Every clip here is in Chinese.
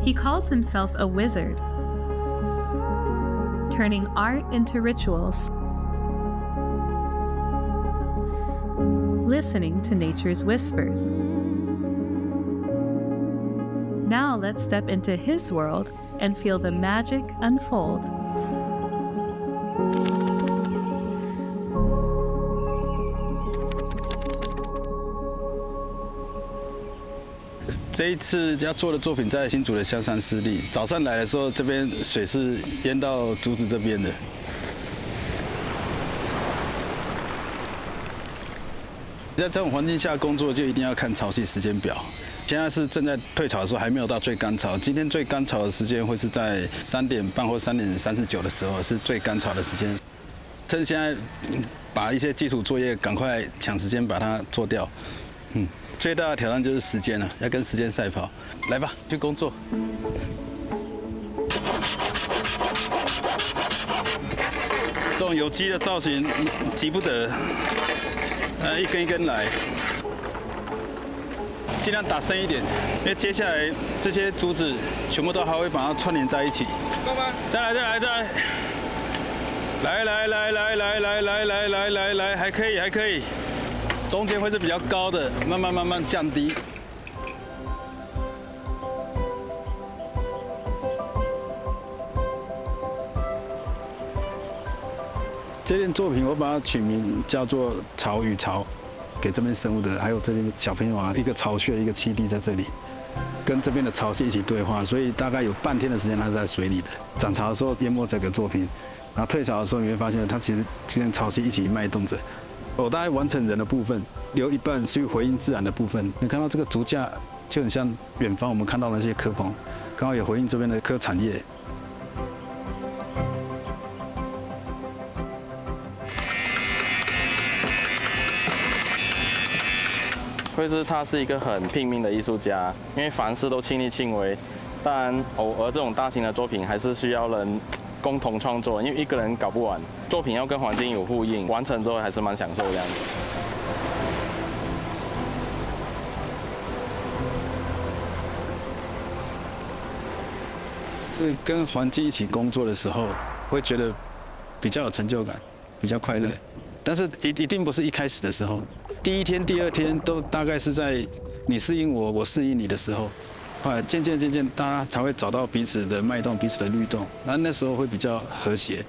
He calls himself a wizard, turning art into rituals, listening to nature's whispers. Now let's step into his world and feel the magic unfold. 这一次要做的作品在新竹的香山湿地。早上来的时候，这边水是淹到竹子这边的。在这种环境下工作，就一定要看潮汐时间表。现在是正在退潮的时候，还没有到最干潮。今天最干潮的时间会是在3点半或3点39的时候，是最干潮的时间。趁现在把一些基础作业赶快抢时间把它做掉。最大的挑战就是时间了，要跟时间赛跑。来吧，去工作。这种有机的造型急不得，一根一根来，尽量打深一点，因为接下来这些竹子全部都还会把它串联在一起。够吗？再来，来，还可以。中间会是比较高的，慢慢降低。这件作品我把它取名叫做“巢与巢”，给这边生物的，还有这边小朋友啊，一个巢穴，一个栖地在这里，跟这边的潮汐一起对话，所以大概有半天的时间它是在水里的。涨潮的时候淹没整个作品，然后退潮的时候你会发现它其实跟潮汐一起脉动着。我大概完成人的部分，留一半去回应自然的部分。你看到这个竹架就很像远方我们看到的那些科棚，刚好也回应这边的科产业。惠芝他是一个很拼命的艺术家，因为凡事都亲力亲为。当然，偶尔这种大型的作品还是需要人共同创作，因为一个人搞不完，作品要跟环境有呼应，完成之后还是蛮享受这样子。所以跟环境一起工作的时候，会觉得比较有成就感，比较快乐。但是一定不是一开始的时候，第一天、第二天都大概是在你适应我，我适应你的时候。后来渐渐，大家才会找到彼此的脉动、彼此的律动，那时候会比较和谐。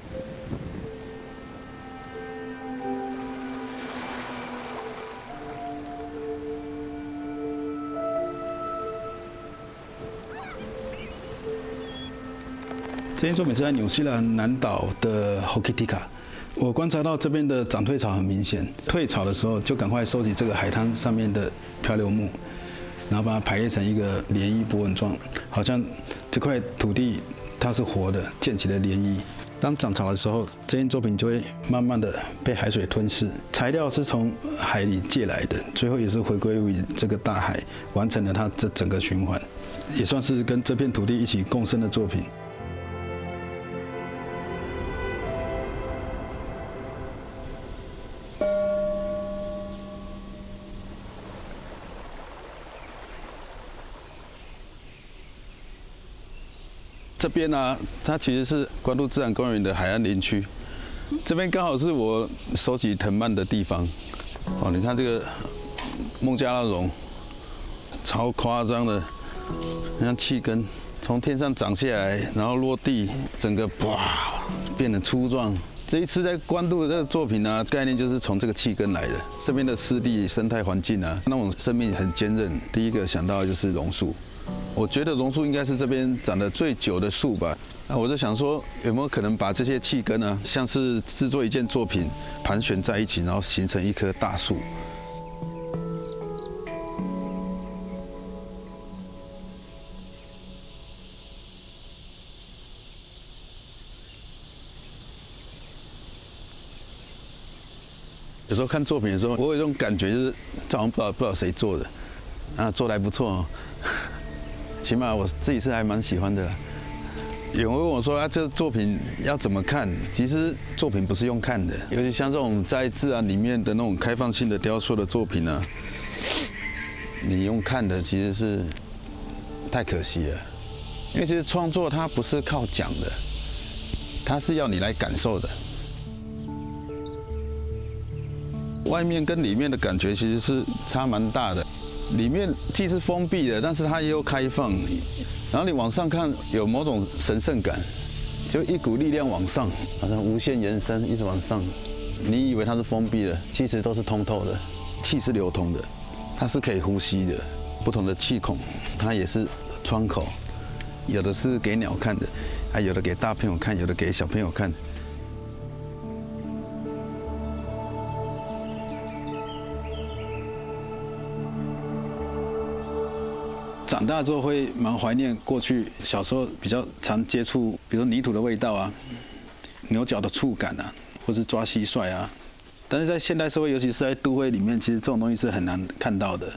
这件作品是在纽西兰南岛的 Hokitika。我观察到这边的涨退潮很明显，退潮的时候就赶快收集这个海滩上面的漂流木。然后把它排列成一个涟漪波纹状，好像这块土地它是活的，溅起了涟漪。当涨潮的时候，这件作品就会慢慢的被海水吞噬。材料是从海里借来的，最后也是回归于这个大海，完成了它这整个循环，也算是跟这片土地一起共生的作品。这边呢，它其实是关渡自然公园的海岸林区，这边刚好是我收集藤蔓的地方。哦，你看这个孟加拉榕，超夸张的，像气根从天上长下来，然后落地，整个哇变得粗壮。这一次在关渡的这个作品呢，概念就是从这个气根来的。这边的湿地生态环境啊，那种生命很坚韧。第一个想到的就是榕树。我觉得榕树应该是这边长得最久的树吧。那我就想说，有没有可能把这些气根呢，像是制作一件作品，盘旋在一起，然后形成一棵大树。有时候看作品的时候，我有一种感觉，就是这好像不知道谁做的，啊，做得还不错哦。起码我自己是还蛮喜欢的啦。有人问我说：“啊，这个作品要怎么看？”其实作品不是用看的，尤其像这种在自然里面的那种开放性的雕塑的作品呢，你用看的其实是太可惜了。因为其实创作它不是靠讲的，它是要你来感受的。外面跟里面的感觉其实是差蛮大的，里面既是封闭的，但是它也有开放。然后你往上看，有某种神圣感，就一股力量往上，好像无限延伸，一直往上。你以为它是封闭的，其实都是通透的，气是流通的，它是可以呼吸的。不同的气孔，它也是窗口，有的是给鸟看的，还有的给大朋友看，有的给小朋友看。长大之后会蛮怀念过去小时候比较常接触，比如泥土的味道啊，牛角的触感啊，或是抓蟋蟀啊。但是在现代社会，尤其是在都会里面，其实这种东西是很难看到的。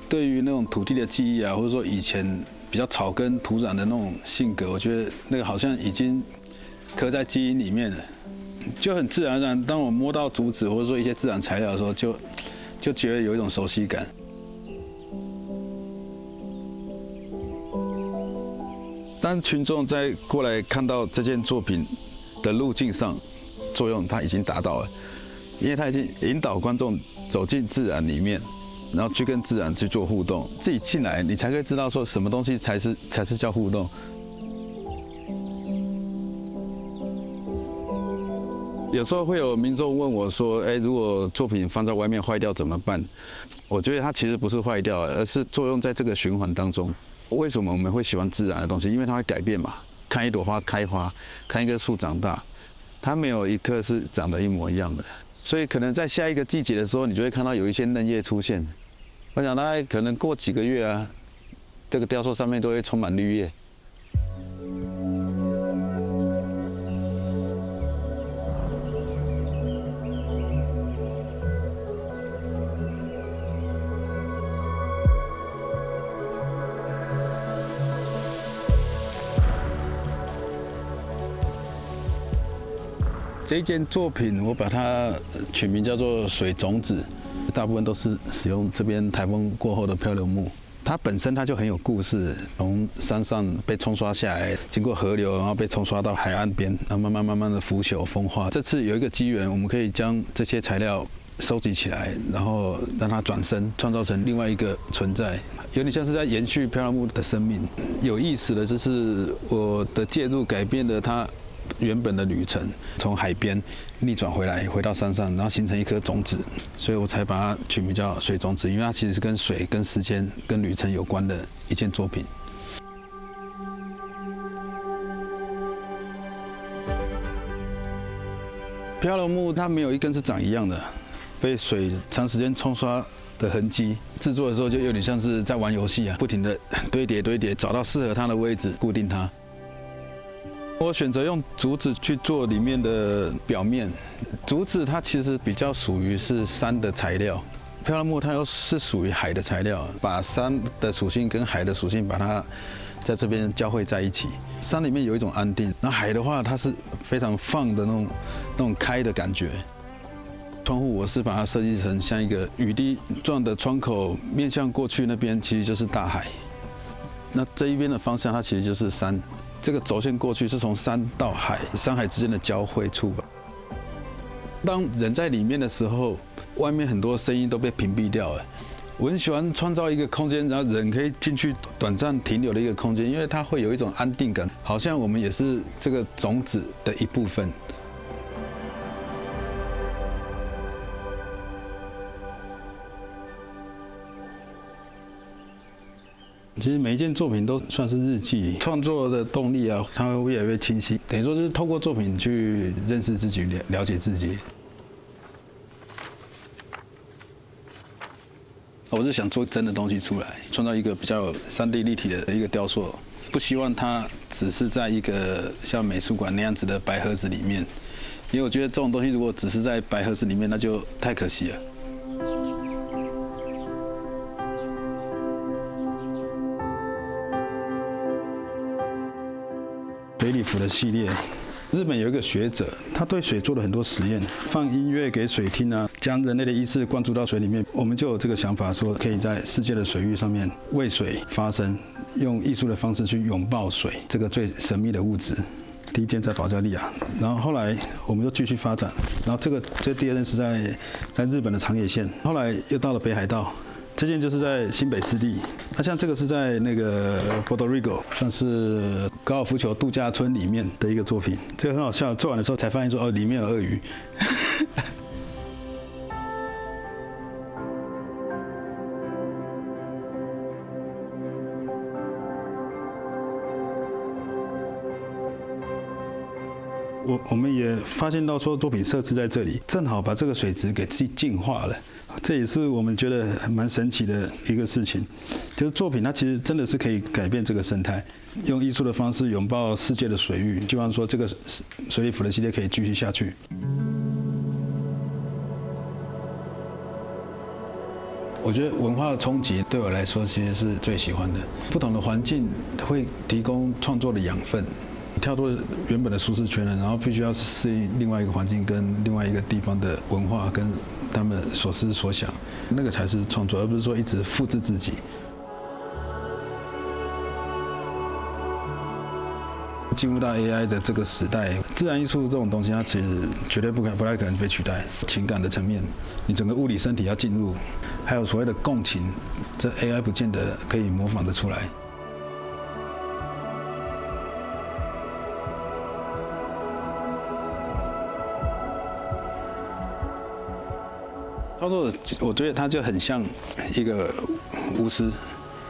对于那种土地的记忆啊，或者说以前比较草根土壤的那种性格，我觉得那个好像已经刻在基因里面了，就很自然而然。当我摸到竹子或者说一些自然材料的时候，就觉得有一种熟悉感。当群众在过来看到这件作品的路径上，作用它已经达到了，因为它已经引导观众走进自然里面，然后去跟自然去做互动。自己进来，你才可以知道说什么东西才是叫互动。有时候会有民众问我说：“如果作品放在外面坏掉怎么办？”我觉得它其实不是坏掉，而是作用在这个循环当中。为什么我们会喜欢自然的东西？因为它会改变嘛。看一朵花开花，看一棵树长大，它没有一棵是长得一模一样的。所以可能在下一个季节的时候，你就会看到有一些嫩叶出现。我想大概可能过几个月啊，这个雕塑上面都会充满绿叶。这一件作品，我把它取名叫做水种子，大部分都是使用这边台风过后的漂流木。它本身它就很有故事，从山上被冲刷下来，经过河流，然后被冲刷到海岸边，然后慢慢的腐朽风化。这次有一个机缘，我们可以将这些材料收集起来，然后让它转身，创造成另外一个存在，有点像是在延续漂流木的生命。有意思的就是我的介入改变了它原本的旅程，从海边逆转回来，回到山上，然后形成一颗种子，所以我才把它取名叫水种子，因为它其实是跟水、跟时间、跟旅程有关的一件作品。漂流木它没有一根是长一样的，被水长时间冲刷的痕迹，制作的时候就有点像是在玩游戏啊，不停的堆叠，找到适合它的位置，固定它。我选择用竹子去做里面的表面，竹子它其实比较属于是山的材料，漂流木它又是属于海的材料，把山的属性跟海的属性把它在这边交汇在一起。山里面有一种安定，然后海的话它是非常放的那种开的感觉。窗户我是把它设计成像一个雨滴状的窗口，面向过去那边其实就是大海，那这一边的方向它其实就是山。这个轴线过去是从山到海，山海之间的交汇处吧。当人在里面的时候，外面很多声音都被屏蔽掉了。我很喜欢创造一个空间，然后人可以进去短暂停留的一个空间，因为它会有一种安定感，好像我们也是这个种子的一部分。其实每一件作品都算是日记，创作的动力啊，它会越来越清晰。等于说就是透过作品去认识自己，了解自己。我是想做真的东西出来，创造一个比较3D 立体的一个雕塑，不希望它只是在一个像美术馆那样子的白盒子里面，因为我觉得这种东西如果只是在白盒子里面，那就太可惜了。水里浮的系列，日本有一个学者，他对水做了很多实验，放音乐给水听啊，将人类的意识灌注到水里面。我们就有这个想法，说可以在世界的水域上面为水发声，用艺术的方式去拥抱水这个最神秘的物质。第一件在保加利亚，然后后来我们又继续发展，然后这第二件是在日本的长野县，后来又到了北海道。这件就是在新北湿地，那像这个是在那个 Puerto Rico， 算是高尔夫球度假村里面的一个作品。这个很好笑，做完的时候才发现说，哦，里面有鳄鱼。我们也发现到说，作品设置在这里，正好把这个水质给净化了。这也是我们觉得蛮神奇的一个事情，就是作品它其实真的是可以改变这个生态，用艺术的方式拥抱世界的水域，希望说这个水里浮的系列可以继续下去。我觉得文化的冲击对我来说其实是最喜欢的，不同的环境会提供创作的养分。跳脱原本的舒适圈了，然后必须要适应另外一个环境跟另外一个地方的文化跟他们所思所想，那个才是创作，而不是说一直复制自己。进入到 AI 的这个时代，自然艺术这种东西，它其实绝对不太可能被取代。情感的层面，你整个物理身体要进入，还有所谓的共情，这 AI 不见得可以模仿得出来。创作，我觉得它就很像一个巫师，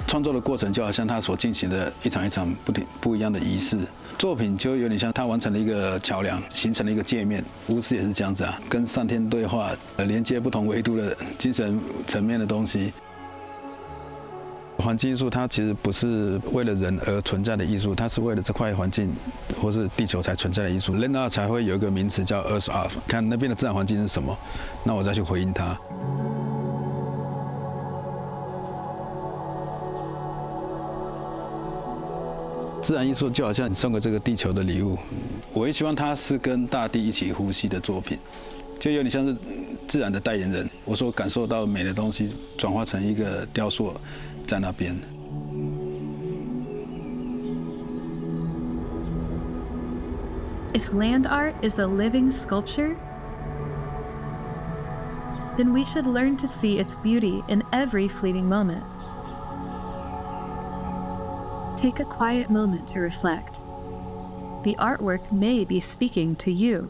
创作的过程就好像他所进行的一场一场不一样的仪式。作品就有点像他完成了一个桥梁，形成了一个界面。巫师也是这样子啊，跟上天对话，连接不同维度的精神层面的东西。环境艺术它其实不是为了人而存在的艺术，它是为了这块环境或是地球才存在的艺术。Land Art 才会有一个名词叫 Earth Art， 看那边的自然环境是什么，那我再去回应它。自然艺术就好像你送给这个地球的礼物，我也希望它是跟大地一起呼吸的作品，就有点像是自然的代言人。我所感受到美的东西，转化成一个雕塑在那边。If land art is a living sculpture, then we should learn to see its beauty in every fleeting moment. Take a quiet moment to reflect. The artwork may be speaking to you.